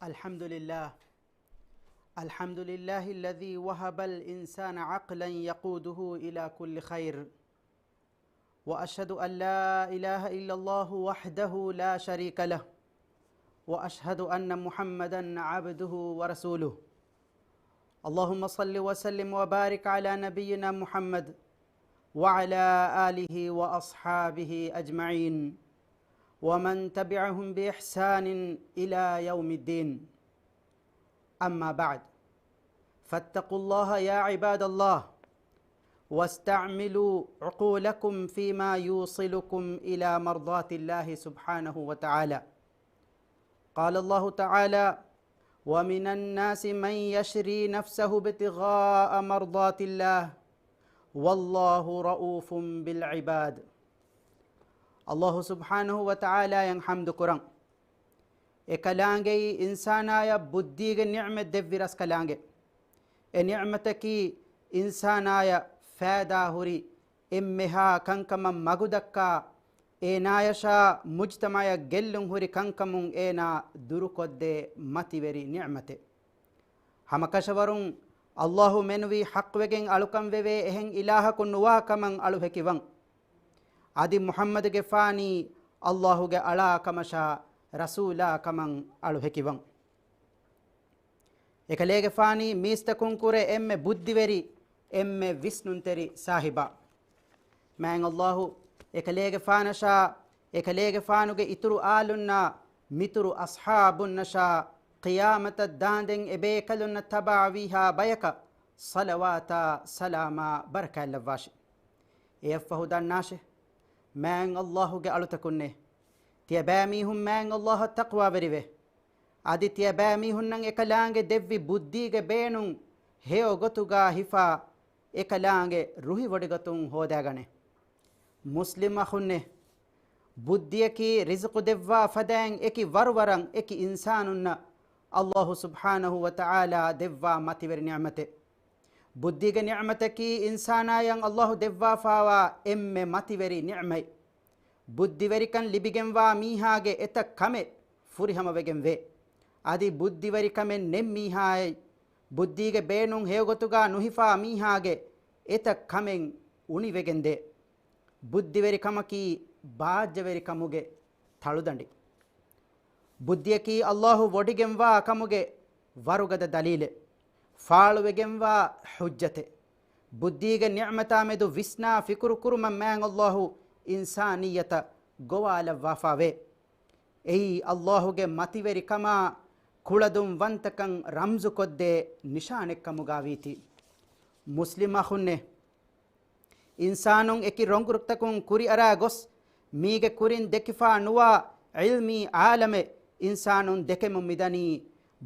الحمد لله الذي وهب الإنسان عقلا يقوده إلى كل خير، وأشهد أن لا إله إلا الله وحده لا شريك له، وأشهد أن محمدا عبده ورسوله. اللهم صل وسلم وبارك على نبينا محمد وعلى آله وأصحابه أجمعين ومن تبعهم بإحسان إلى يوم الدين. أما بعد، فاتقوا الله يا عباد الله، واستعملوا عقولكم فيما يوصلكم إلى مرضاة الله سبحانه وتعالى. قال الله تعالى: ومن الناس من يشري نفسه ابتغاء مرضات الله والله رؤوف بالعباد. الله سبحانه وتعالى ين حمد قرآن كلانجي إنسانا يا بوديج نعمة دفيرس كلانجي نعمتك إنسانا يا فادا هوري إمها كنكما مغدكا إنايشا مجتمع جلن هوري كنكمون إنا دركود ماتيوري نعمته هم كشورون الله منوي حق وجن ألوكم وي إهن إله كنوا كمن ألوهكي وان عدي محمد جفاني الله جا ألا كمشا رسولا كمن ألوهكي وان إكليج فاني ميستكون كوري إم بوديوري إم ويسنونتري صاحبا من الله إكليج فانشا إكليج فانوج إترو آلنا مترو أصحاب النشا قيامة الداندن إبيكلنا تبعويها بيكا صلواتا سلاما بركة اللفاشي يفه دان ناشي من الله جعلو تكونه تيباميهم من الله التقوى بريوه عدي تيباميهم نن إكلانج دفي بوديج بينون هيو غتوغا هفا إكلانج روحي ودغتون هوداغانه مسلم أخونه بوديكي رزق دفا فدان إكي وروران إكي إنساننا الله سبحانه وتعالى دفا ماتيور نعمته بوديغ نعمتك إنسانا ين الله دفا فاوا إم ماتيوري نعمي بوديوري كان لبيجن وا ميهاگه إتا كمي فريهم وگن وي آدي بوديوري كمن نم ميهاي بوديغ بينون هيوغتوغا نوهفا ميهاگه إتا كمن وني وگن دي بوديوري كمكي باجوري كموگه ثالودندي بوديكي الله وඩිගෙන් වා කමුගේ වරුගද දලීල ෆාළුවෙගෙන් වා හුජ්ජතේ බුද්ධීගේ නිඅමතා මෙදු විස්නා ෆිකුරු කුරුම මෑන් අල්ලාහ් ඉන්සානියත ගෝවාල වෆාවේ එයි අල්ලාහ්ගේ මතිවරි කමා කුලදුම් වන්තකන් රම්සු කොද්දේ නිෂානෙක් කමුගාවීති මුස්ලිම අහුන්නේ ඉන්සානුන් එකි රොංගුරුක්තකුන් කුරි අරා ගොස් මීගේ කුරින් දෙකිෆා නුවා ඉල්මි ආලමේ ඉන්සානුන් දෙකෙම මිදනී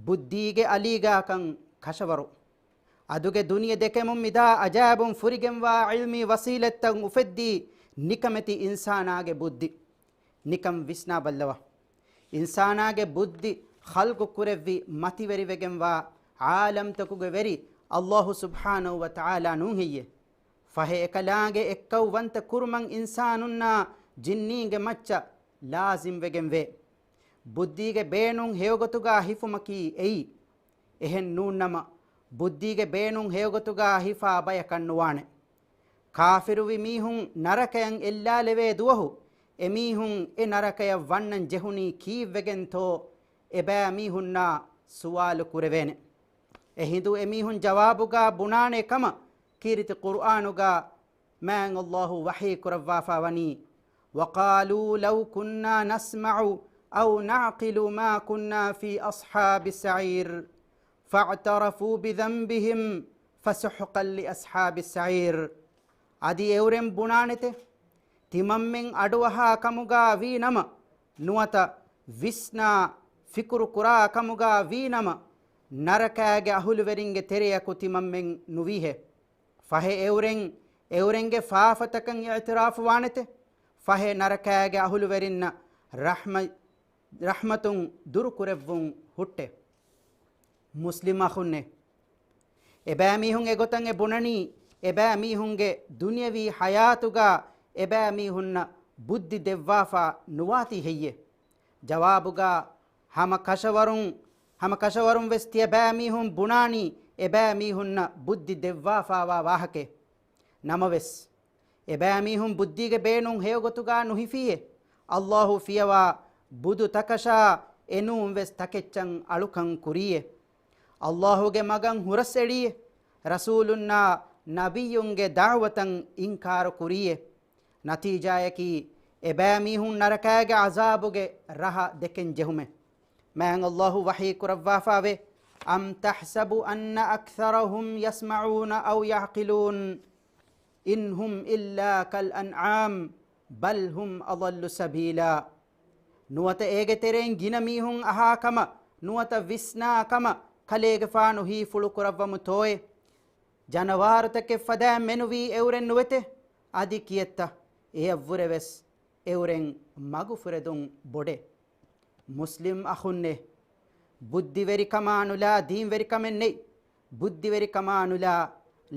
බුද්ධීගේ අලීගාකන් කෂවරු අදුගේ දුනිය දෙකෙම මිදා අජාබුන් ෆුරිගෙන් වා ඉල්මි වසීලත්තන් උෆෙද්දී නිකමති ඉන්සානාගේ බුද්ධි නිකම් විස්නා බල්ලවා ඉන්සානාගේ බුද්ධි ඛල්කු කුරෙවි මතිවරි වෙගෙන් වා ආලම් තකුගේ වෙරි අල්ලාහ් සුබ්හානහු වතාලා නුහියේ ෆහේ එකලාගේ එක්කව වන්ත කුරුමන් ඉන්සානුන්නා ජින්නීගේ මච්ච ලාසිම් වෙගෙන් වේ බුද්ධීගේ බේනුන් හේවගතුගා හිෆුමකී එයි එහෙන් නූන්නම බුද්ධීගේ බේනුන් හේවගතුගා හිෆා බය කන්නුවානේ කාෆිරු විමීහුන් නරකයන් එල්ලා ලෙවේ දුවහු එමීහුන් ඒ නරකය වන්නන් ජෙහුනි කීවෙගෙන් තෝ එබෑ මීහුන්නා සුවාල කුරවෙන එහිදු එමීහුන් ජවාබුගා බුනානේ කම කීරිත කුර්ආනුගා මෑන් අල්ලාහ් වහී කුරවාෆා වනි وقالوا لو كنا نسمع أو نعقل ما كنا في أصحاب السعير فاعترفوا بذنبهم فسحقا لأصحاب السعير عدي أورم بنانته تممن أدوها كمغا وينما نوتا وسنا فكر كرا كمغا وينما نركاگ أهل ورنگ تريكو تممن نويه فهي أورنگ فافتكن اعتراف وانته فهي نركاگ أهل ورن رحمتون دور كرفون هوته مسلم أخونه إباميهون إغوتن إبونني إباميهون دنيوي حياتوغا إباميهون බුද්ධි දෙව්වාෆා නුවාති හෙయ్యే ජවාබුගා හම කෂවරුන් hama kashawarum ves tiya bෑ mihun bunani e bෑ mihunna buddhi devwa fawa wahake namaves e bෑ mihun buddhige beenun heyogotuga nuhifiye Allahu fiyawa budu takasha enum ves takechan alukan kuriye Allahuge magan hurasediye rasulunna nabiyunge da'watan inkar kuriye natijayaki e bෑ mihun narakage azabuge raha deken jehume man Allahu wahi kurawwa fawe am tahsabu anna aktharahum yasma'una aw ya'qilun inhum illa kal an'am bal hum adallu sabila nuwata ege tereng gina mihun aha kama nuwata visna kama kalege faanu hi fulu kurawwamu toye janawarutake fada menuvi euren nuwete adi kiyetta e avvureves euren magu furedun bode muslim akhunne buddhi veri kamanula deen veri kamen nei buddhi veri kamanula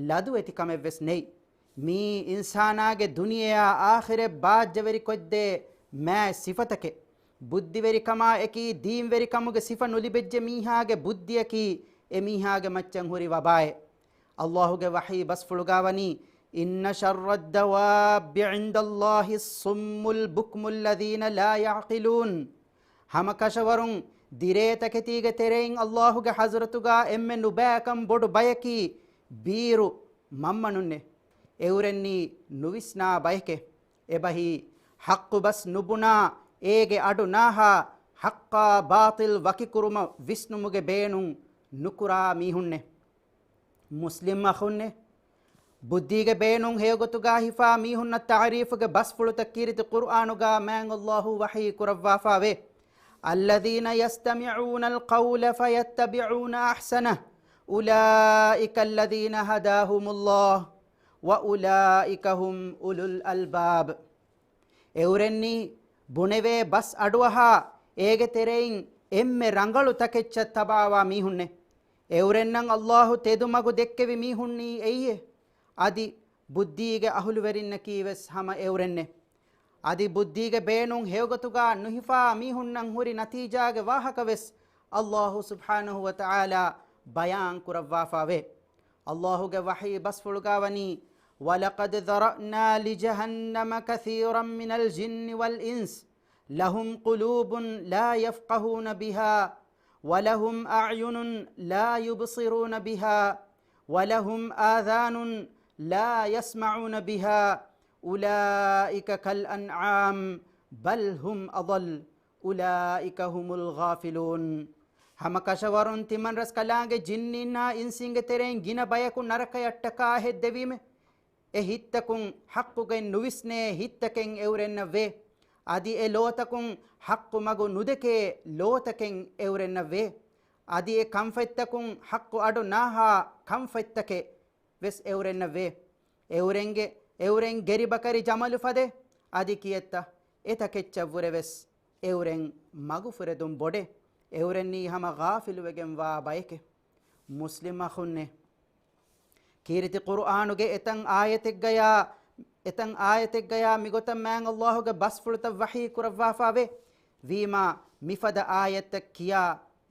ladu eti kameves nei mi insanage duniya akhire baajja veri kodde ma sifatake buddhi veri kama eki deen veri kamuge sifa nulibejje mihage buddhiyaki e mihage macchan huri wabaye Allahuge wahi bas fulugawani inna sharra ad-dawab 'inda Allahi as-summul bukmul ladhina la ya'qilun hama kashawarun direta ketige terein Allahuge hazratuga emme nubakam bodu bayaki biru mammanunne eurenni nuvisna bayke ebahi haqqu bas nubuna ege adu naha haqqa batil wakikuruma visnumuge beenun nukura mihunne muslim akhunne buddhige beenun heyogotuga hifa mihunna ta'rifuge bas fuluta kiriti qur'anuga man Allahu wahi kurawwa fawe الذين يستمعون القول فيتبعون أحسنه أولئك الذين هداهم الله وأولئك هم أولو الألباب එවරෙන්නි බුනෙවේ බස් අඩුවහා ඒගෙ තෙරෙයින් එම්මෙ රංගලු තකෙච්ච තබාවා මීහුන්නේ එවරෙන්නන් අල්ලාහු තෙදුමගු දෙක්කෙවි මීහුන්නි එයියේ අදි බුද්ධීගෙ අහුළු වෙරින්න කීවෙස් හම එවරෙන්නේ adi buddhige beenun heyogotuga nuhifa mihunnan huri natijage wahakaves Allahu subhanahu wa ta'ala bayan kurawwa fawe Allahuge wahi basfulugawani walaqad dhara'na li jahannama kathiran min al-jinni wal ins lahum qulubun la yafqahuna biha wa lahum a'yunun la yubsiruna biha wa lahum adhanun la yasma'una biha أولئك كالأنعام بل هم أضل أولئك هم الغافلون هم كشورون تمن رس كلانge جننا إنسينge tereen gina bayakun naraka yattaka heddevime e hittakun haqqugen nuvisne hittaken eurenna ve adi e lotakun haqqu magu nudeke lotaken eurenna ve adi e kamfettakun haqqu adu naha kamfettake ves eurenna ve eurenge euren geri bakari jamalu fade adi kiyetta eta keccavvureves euren magu furedum bode eurenni hama ghafilu wegen wa bayke muslim akhunne kiriti qur'anuge etan ayatek gaya migotam man Allahuge basfulta wahi kurawwa fawe vima mifada ayat kiya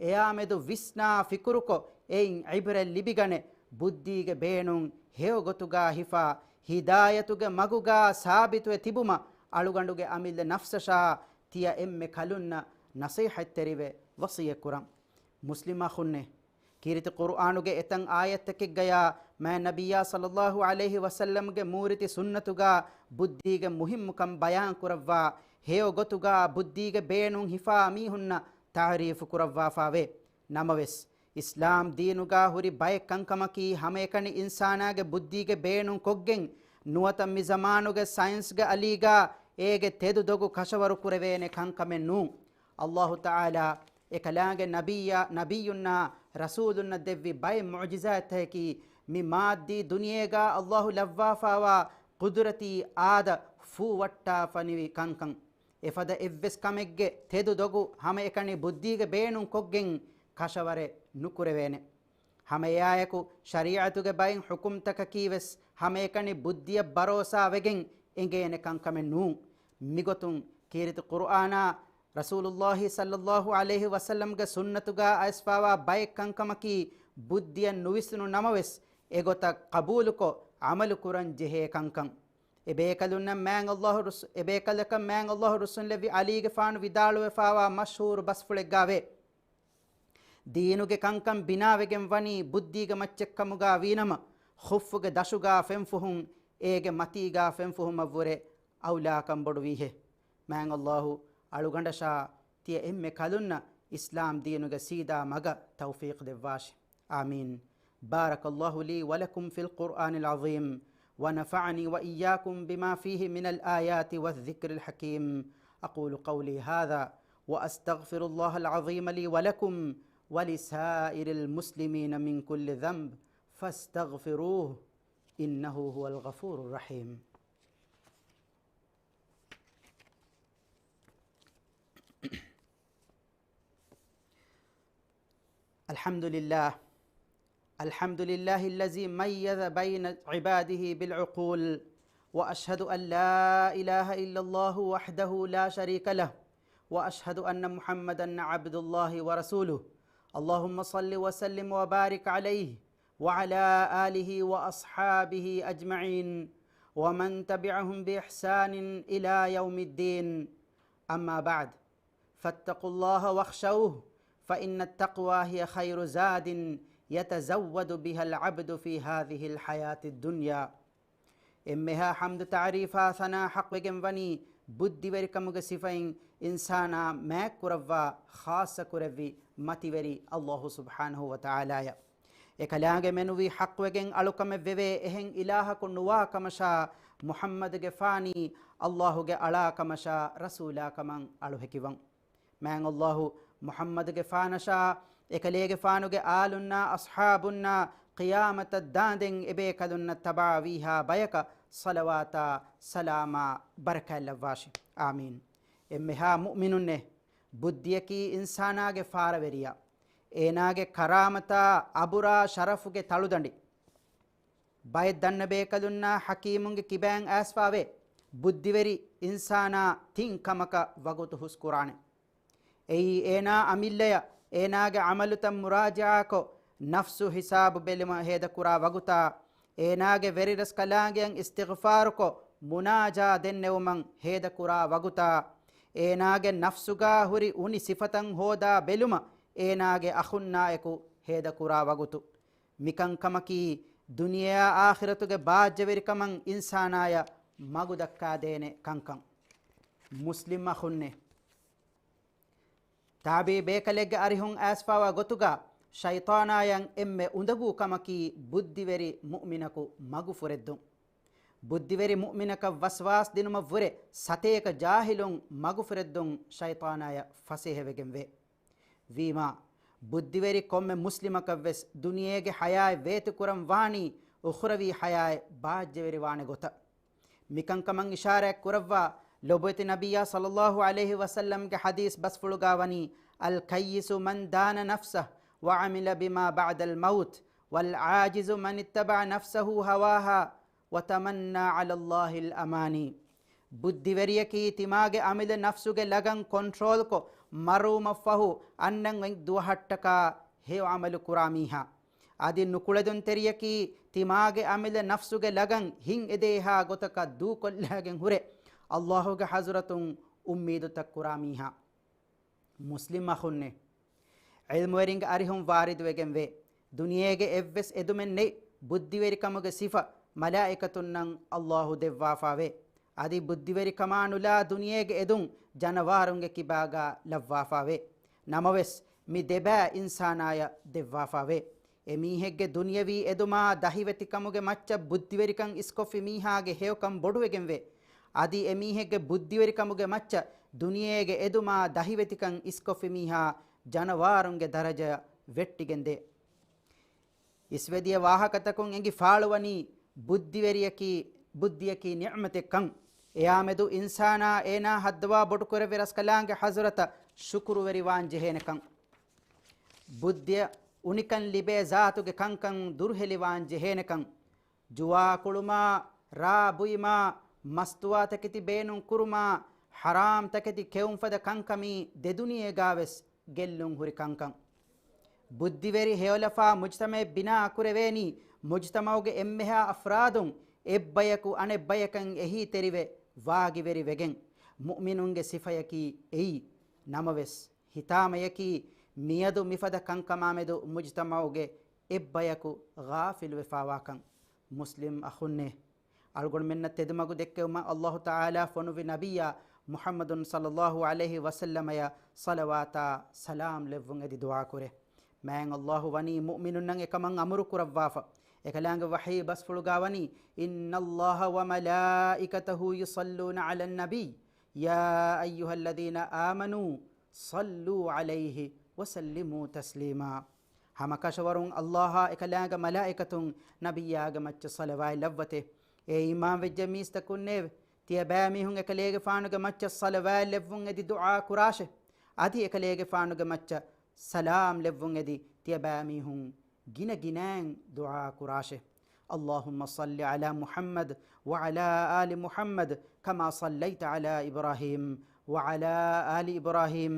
eyamedu visna fikuruko ein ibra libigane buddhige beenun heyogotuga hifa hidayatuge maguga sabitu tibuma aluganduge amille nafsasha tiya emme kalunna nasihat terive wasiya kuram muslima khunne kiriti qur'anuge etan ayattake gaya ma nabiyya sallallahu alayhi wasallam ge muriti sunnatuga buddhige muhimmukam bayan kurawwa heyo gotuga buddhige beenun hifa mihunna ta'rif kurawwa fawe namaves islam deenuga huri bay kankamaki hamekani insanage buddhige beenun koggen nuwata mi zamanuge science ge aliga ege tedu dogu kashawaru kurevene kankamen nu Allah ta'ala ekalaage nabiyunna rasulunna devvi bay mu'jizat hai ki mi maddi duniyega Allah lavwafa wa qudrati aada fu watta faniwi kankan efada evves kamegge tedu dogu hame ekani buddhige beenun koggen kashaware nukurevene hame yayaku shari'atuge bayin hukum takakives hame ekani buddhiya barosa wegen engene kankame nu migotun kiriti qur'ana ರಸೂಲುಲ್ಲಾಹಿ ಸಲ್ಲಲ್ಲಾಹು ಅಲೈಹಿ ವಸಲ್ಲಂಗೆ ಸುನ್ನತುಗ ಐಸ್ಫಾವಾ ಬೈ ಕಂಕಮಕಿ ಬುದ್ಧಿಯ ನುವಿಸುನು ನಮವೆಸ್ ಎಗೊತ ಕಬೂಲುಕೊ ಅಮಲು ಕುರನ್ ಜೆಹೆ ಕಂಕಂ ಎಬೇಕಲುನ್ನ ಮ್ಯಾಂಗ್ ಅಲ್ಲಾಹು ರುಸ್ ಎಬೇಕಲಕ ಮ್ಯಾಂಗ್ ಅಲ್ಲಾಹು ರುಸುನ್ ಲೆವಿ ಅಲಿಗೆ ಫಾನು ವಿದಾಳು ಫಾವಾ ಮಶ್ಹೂರ್ ಬಸ್ಫುಳೆಗ್ಗಾವೆ ದೀನುಗೆ ಕಂಕಂ ಬಿನಾವೆಗೆಂ ವನಿ ಬುದ್ಧಿಗೆ ಮಚ್ಚೆಕ್ಕಮುಗ ವೀನಮ ಖುಫ್ಫುಗೆ ದಶುಗ ಫೆಂಫುಹುಂ ಏಗೆ ಮತೀಗ ಫೆಂಫುಹುಂ ಅವ್ವರೆ ಔಲಾ ಕಂಬೊಡು ವೀಹೆ ಮ್ಯಾಂಗ್ ಅಲ್ಲಾಹು ಅಳುಗಂಡಶಾ ತಿಯ ಎಮ್ಮೆ ಕಲುನ್ನ ಇಸ್ಲಾಂ ದೀನುಗೆ ಸೀದಾ ಮಗ ತೌಫೀಕ್ ದೆವ್ವಾಶೆ ಆಮೀನ್ بارك الله لي ولكم في القرآن العظيم ونفعني وإياكم بما فيه من الآيات والذكر الحكيم أقول قولي هذا وأستغفر الله العظيم لي ولكم ولسائر المسلمين من كل ذنب فاستغفروه إنه هو الغفور الرحيم الحمد لله الحمد لله الذي ميز بين عباده بالعقول وأشهد أن لا إله إلا الله وحده لا شريك له وأشهد أن محمدا عبد الله ورسوله اللهم صل وسلم وبارك عليه وعلى آله وأصحابه أجمعين ومن تبعهم بإحسان إلى يوم الدين أما بعد فاتقوا الله واخشوه فإن التقوى هي خير زاد يتزود بها العبد في هذه الحياة الدنيا إمها حمد تعريفا ثنا حق وجنبني بدي وركمك صفين إنسانا ما كروا خاص كروي متوري الله سبحانه وتعالى එකලාග මෙනුවී හක්වගෙන් අලුකම වෙවේ එහෙන් ඉලාහකුන්නවා කමෂා මුහම්මදගේ ෆානී අල්ලාහුගේ අලාකමෂා රසූලාකමන් අලුහෙකිවන් මෑන් අල්ලාහු මුහම්මදගේ ෆානෂා එකලේගේ ෆානුගේ ආලුන්නා අස්හාබුන්නා qiyamat daanden ebe kadunna tabawiha bayaka salawata salama barakallavashi amin emmeha mu'minunne buddiyaki insanaage faraveriya eenaage karamata abura sharafuge taludandi bay danna be kadunna hakimunge kibang asfave buddiveri insana tinkamaka wagutu huskurane ei ena amillaya eenaage amalutam murajaako nafsu hisabu belima heda kura waguta eenaage veriras kalaangen istighfar ko munaja dennewman heda kura waguta eenaage nafsuga huri uni sifatan hoda beluma eenaage akhunnaeku heda kura wagutu mikan kamaki duniya akhiratuge baajja verikaman insanaya magu dakka dene kankan muslim akhunne tabi bekalege arihun asfawa gotuga ಶೈತಾನಾಯಂ ಎಮ್ಮೆ ಉಂದಗು ಕಮಕಿ ಬುದ್ಧಿವೆರಿ ಮುಅ್ಮಿನಕು ಮಗು ಫುರೆದ್ದು ಬುದ್ಧಿವೆರಿ ಮುಅ್ಮಿನಕ ವಸ್ವಾಸ್ ದಿನುಮ ಫುರೆ ಸತೇಕ ಜಾಹಿಲುಂ ಮಗು ಫುರೆದ್ದುಂ ಶೈತಾನಾಯ ಫಸೆಹೆವೆಗೆಂವೆ ವೀಮಾ ಬುದ್ಧಿವೆರಿ ಕೊಮ್ಮೆ ಮುಸ್ಲಿಮಕ ವೆಸ್ ದುನಿಯೆಗೆ ಹಯಾಯ್ ವೇತು ಕುರಂ ವಾಣಿ ಉಖ್ರವಿ ಹಯಾಯ್ ಬಾಜ್ಯವೆರಿ ವಾಣೆ ಗೊತ ಮಿಕಂಕಮಂ ಇಶಾರೆ ಕುರವ್ವ ಲೊಬತಿ ನಬಿಯ ಸಲ್ಲಲ್ಲಾಹು ಅಲೈಹಿ ವಸಲ್ಲಂ ಗೆ ಹದೀಸ್ ಬಸ್ಫುಳುಗಾವನಿ ಅಲ್ ಕಯ್ಯಿಸು ಮನ್ ದಾನ ನಫ್ಸಹ وعمل بما بعد الموت والعاجز من اتبع نفسه هواها وتمنى على الله الأماني බුද්ධිවරියකී තිමාගේ අමිල නෆ්සුගේ ලගන් කොන්ට්‍රෝල් කො මරු මෆහු අන්නන් වෙන් දුවහට්ටකා හේ අමල කුරාමීහා ආදී නුකුලදුන් තෙරියකී තිමාගේ අමිල නෆ්සුගේ ලගන් හින් එදේහා ගොතක දූ කොල්ලාගෙන් හුරේ අල්ලාහුගේ හසරතුන් උම්මීදු තක් කුරාමීහා මුස්ලිම් අහුන්නේ ilmu weringe arihum warid wegen we duniyege evves edumen nei buddhiveri kamuge sifa malaikatun nan Allahu devwa fawe adi buddhiveri kamanula duniyege edun janawarunge kibaga lavwa fawe namaves mi deba insanaya devwa fawe emihegge duniyavi eduma dahiveti kamuge macca buddhiveri kan iskofi mihage hewkam bodu wegen we adi emihegge buddhiveri kamuge macca duniyege eduma dahiveti kan iskofi miha ಜನವಾರುಂಗೆ ದರಜ ವೆಟ್ಟಿಗೆಂದೆ ಇಸ್ವೆದಿಯ ವಾಹಕತಕುಂ ಎಂಗಿ ಫಾಳುವನಿ ಬುದ್ಧಿಯಕಿ ನಿಅಮತೆ ಕಂ ಎಯಾಮೆದು ಇನ್ಸಾನ ಏನಾ ಹದ್ವಾ ಬೊಟುಕೊರೆ ವಿರಸ್ಕಲಾಂಗೆ ಹಜರತ ಶುಕ್ರು ವೆರಿವಾನ್ ಜೆಹೇನೆ ಕಂ ಬುದ್ಧಿಯ ಉನಿಕನ್ ಲಿಬೆ ಜಾತುಗೆ ಕಂಕಂ ದುರ್ಹೆಲಿವಾನ್ ಜೆಹೇನೆ ಕಂ ಜುವಾ ಕುಳುಮಾ ರಾ ಬುಯಿಮಾ ಮಸ್ತುವಾತಕಿತಿ ಬೇನುಂ ಕುರುಮಾ haram takati keum fada kankami de duniye gaves gellun huri kankan buddiveri heolafa mujtama bina kureveni mujtamauge emmeha afradun ebbayaku anebbayakan ehi terive vaagiveri vegen mu'minunge sifayaki ei namaves hitamayaki miyadu mifada kankamamedu mujtamauge ebbayaku ghafil wefawakan muslim akhunne algon menna tedumagu dekkewma Allah Ta'ala fonuvi nabiya Muhammadun sallallahu alaihi wasallam ya salawata salam levun edi dua kure man Allah wani mu'minun nang ekaman amru kurawwafa ekalang wahi bas fulugawani inna Allah wa malaikatahu yusalluna ala nabi ya ayyuhalladhina amanu sallu alayhi wa sallimu taslima hamakashwarun Allah ekalang malaikatun nabiyaga macca salawai lavvate e imam vejjamis takunne tiya bami hun ekalege faanuge macca salawai levun edi dua kurashe adi ekalege faanuge macca salam levun edi tiya bami hun gina ginang dua kurashe اللهم صل على محمد وعلى آل محمد كما صليت على إبراهيم وعلى آل إبراهيم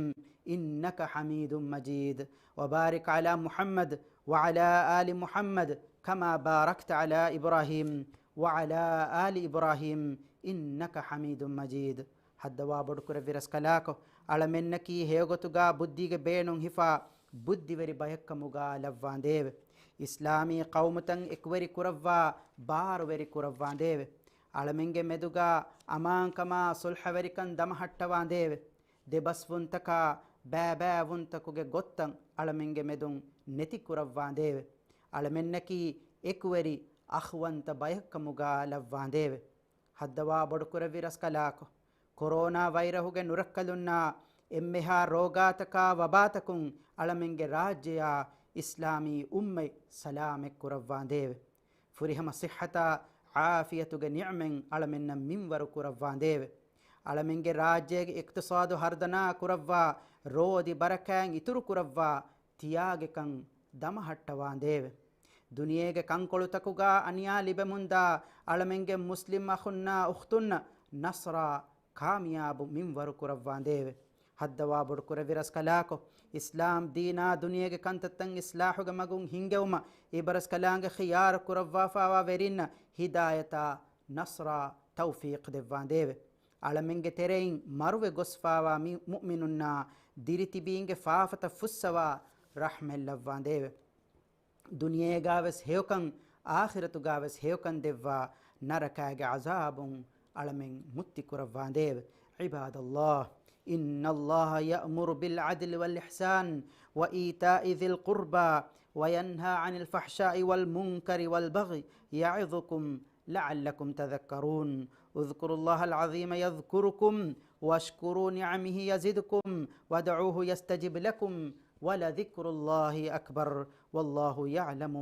إنك حميد مجيد وبارك على محمد وعلى آل محمد كما باركت على إبراهيم وعلى آل إبراهيم إنك حميد مجيد حدوا بدكر فيرسكلاكو على منكي هيغوتوغا بوديغ بينون هفا بودي وري بيكموغا لوان ديو إسلامي قومتن إكوري كوروا بار وري كوروا ديو على منغ مدوغا أمان كما صلح وريكن دمحتوان ديو دي بس ونتكا بابا ونتكوغ غوتن على منغ مدون نتي كوروا ديو على منكي إكوري أخوانت بيكموغا لوان ديو حدوا بدكر فيرسكلاكو ಕೊರೋನಾ ವೈರಹುಗೆ ನುರಕ್ಕಲುನ್ನ ಎಮ್ಮೆಹಾ ರೋಗಾತಕ ವಬಾತಕುಂ ಅಳಮೆಂಗೆ ರಾಜ್ಯ ಇಸ್ಲಾಮಿ ಉಮ್ಮೆ ಸಲಾಮೆ ಕುರವ್ವಾಂದೇವೆ ಫುರಿಹಮ ಸಿಹತ ಆಫಿಯತುಗೆ ನಿಅಮೆಂ ಅಳಮೆನ್ನ ಮಿಂವರು ಕುರವ್ವಾಂದೇವೆ ಅಳಮೆಂಗೆ ರಾಜ್ಯಗೆ ಇಕ್ತಿಸಾದು ಹರ್ದನಾ ಕುರವ್ವಾ ರೋದಿ ಬರಕ್ಯಾಂಗ್ ಇತುರು ಕುರವ್ವಾ ತಿಯಾಗೆ ಕಂ ದಮಹಟ್ಟವಾಂದೇವೆ ದುನಿಯೆಗೆ ಕಂಕೊಳುತಕುಗ ಅನಿಯಾ ಲಿಬೆಮುಂದ ಅಳಮೆಂಗೆ ಮುಸ್ಲಿಂ ಅಖುನ್ನ ಉಖ್ತುನ್ನ ನಸ್ರ ಕಾಮಿಯಾಬು ಮಿಂವರು ಕುರವ್ವಾಂದೇವೆ ಹದ್ದವಾ ಬುಡ್ಕುರ ವಿರಸ್ಕಲಾಕೊ ಇಸ್ಲಾಂ ದೀನಾ ದುನಿಯೆಗೆ ಕಂತತ್ತಂಗ್ ಇಸ್ಲಾಹುಗ ಮಗುಂ ಹಿಂಗೆವುಮ ಈ ಬರಸ್ಕಲಾಂಗ ಖಿಯಾರ ಕುರವ್ವಾಫಾವಾ ವೆರಿನ್ನ ಹಿದಾಯತ ನಸ್ರ ತೌಫೀಕ್ ದೆವ್ವಾಂದೇವೆ ಅಳಮೆಂಗೆ ತೆರೆಯಿಂ ಮರುವೆ ಗೊಸ್ಫಾವಾ ಮುಅ್ಮಿನುನ್ನ ದಿರಿತಿಬೀಂಗೆ ಫಾಫತ ಫುಸ್ಸವಾ ರಹ್ಮೆಲ್ಲವ್ವಾಂದೇವೆ ದುನಿಯೆಗಾವೆಸ್ ಹೇವಕಂ ಆಖಿರತುಗಾವೆಸ್ ಹೇವಕಂ ದೆವ್ವಾ ನರಕಾಗೆ ಅಜಾಬುಂ علمين متي كرفانديب عباد الله إن الله يأمر بالعدل والإحسان وإيتاء ذي القربى وينهى عن الفحشاء والمنكر والبغي يعظكم لعلكم تذكرون اذكروا الله العظيم يذكركم واشكروا نعمه يزدكم ودعوه يستجب لكم ولذكر الله أكبر والله يعلم ما